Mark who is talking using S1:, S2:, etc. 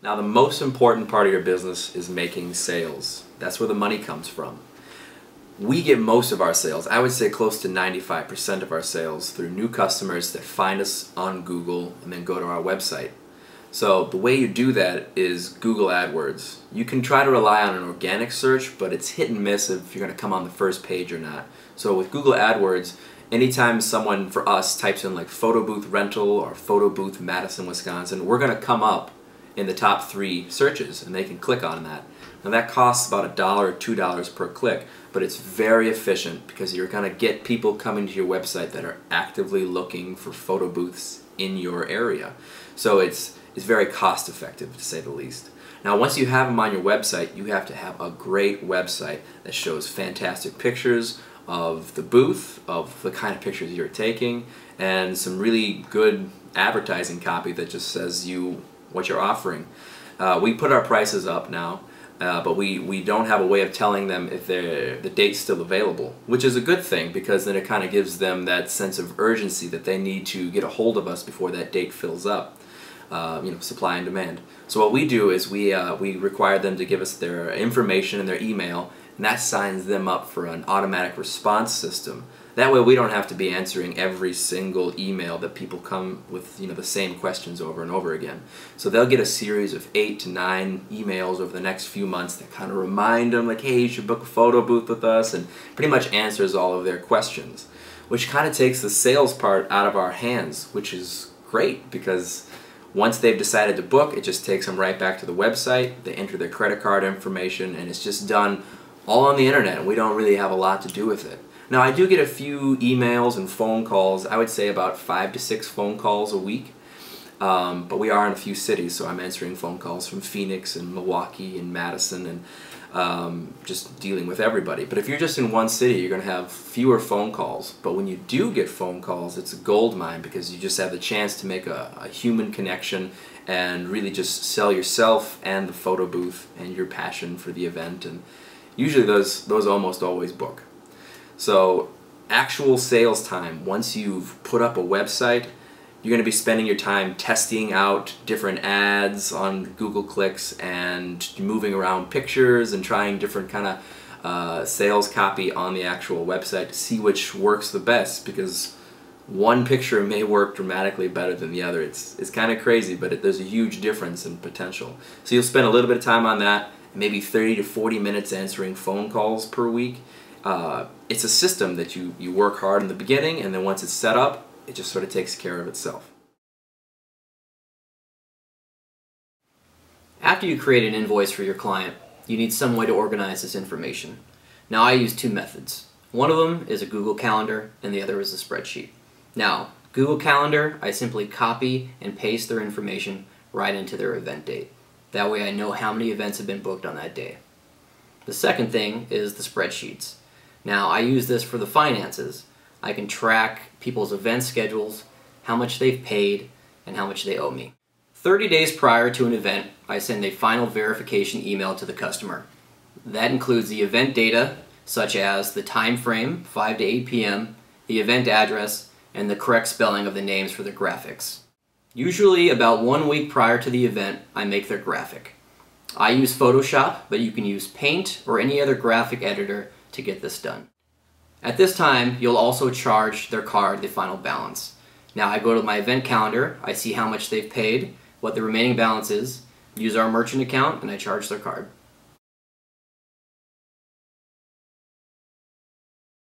S1: Now, the most important part of your business is making sales. That's where the money comes from. We get most of our sales, I would say close to 95% of our sales, through new customers that find us on Google and then go to our website. So the way you do that is Google AdWords. You can try to rely on an organic search, but it's hit and miss if you're going to come on the first page or not. So with Google AdWords, anytime someone for us types in like photo booth rental or photo booth Madison, Wisconsin, we're going to come up in the top 3 searches and they can click on that. Now that costs about $1 or $2 per click, but it's very efficient because you're going to get people coming to your website that are actively looking for photo booths in your area. So it's very cost effective, to say the least. Now once you have them on your website, you have to have a great website that shows fantastic pictures of the booth, of the kind of pictures you're taking, and some really good advertising copy that just says what you're offering. We put our prices up now, but we don't have a way of telling them if the date's still available, which is a good thing because then it kind of gives them that sense of urgency that they need to get a hold of us before that date fills up. Supply and demand. So what we do is we require them to give us their information and their email, and that signs them up for an automatic response system. That way we don't have to be answering every single email that people come with, the same questions over and over again. So they'll get a series of 8 to 9 emails over the next few months that kind of remind them like, hey, you should book a photo booth with us, and pretty much answers all of their questions, which kind of takes the sales part out of our hands, which is great because once they've decided to book, it just takes them right back to the website. They enter their credit card information, and it's just done all on the internet, and we don't really have a lot to do with it. Now, I do get a few emails and phone calls. I would say about 5 to 6 phone calls a week. But we are in a few cities, so I'm answering phone calls from Phoenix and Milwaukee and Madison, and just dealing with everybody. But if you're just in one city, you're going to have fewer phone calls. But when you do get phone calls, it's a gold mine because you just have the chance to make a human connection and really just sell yourself and the photo booth and your passion for the event. And usually those almost always book. So actual sales time, once you've put up a website, you're going to be spending your time testing out different ads on Google Clicks and moving around pictures and trying different kind of sales copy on the actual website to see which works the best, because one picture may work dramatically better than the other. It's kind of crazy, but there's a huge difference in potential. So you'll spend a little bit of time on that, maybe 30 to 40 minutes answering phone calls per week. It's a system that you work hard in the beginning, and then once it's set up, it just sort of takes care of itself.
S2: After you create an invoice for your client, you need some way to organize this information. Now, I use 2 methods. One of them is a Google Calendar, and the other is a spreadsheet. Now, Google Calendar, I simply copy and paste their information right into their event date. That way I know how many events have been booked on that day. The second thing is the spreadsheets. Now, I use this for the finances. I can track people's event schedules, how much they've paid, and how much they owe me. 30 days prior to an event, I send a final verification email to the customer. That includes the event data, such as the time frame, 5 to 8 p.m., the event address, and the correct spelling of the names for the graphics. Usually about 1 week prior to the event, I make their graphic. I use Photoshop, but you can use Paint or any other graphic editor to get this done. At this time, you'll also charge their card the final balance. Now, I go to my event calendar, I see how much they've paid, what the remaining balance is, use our merchant account, and I charge their card.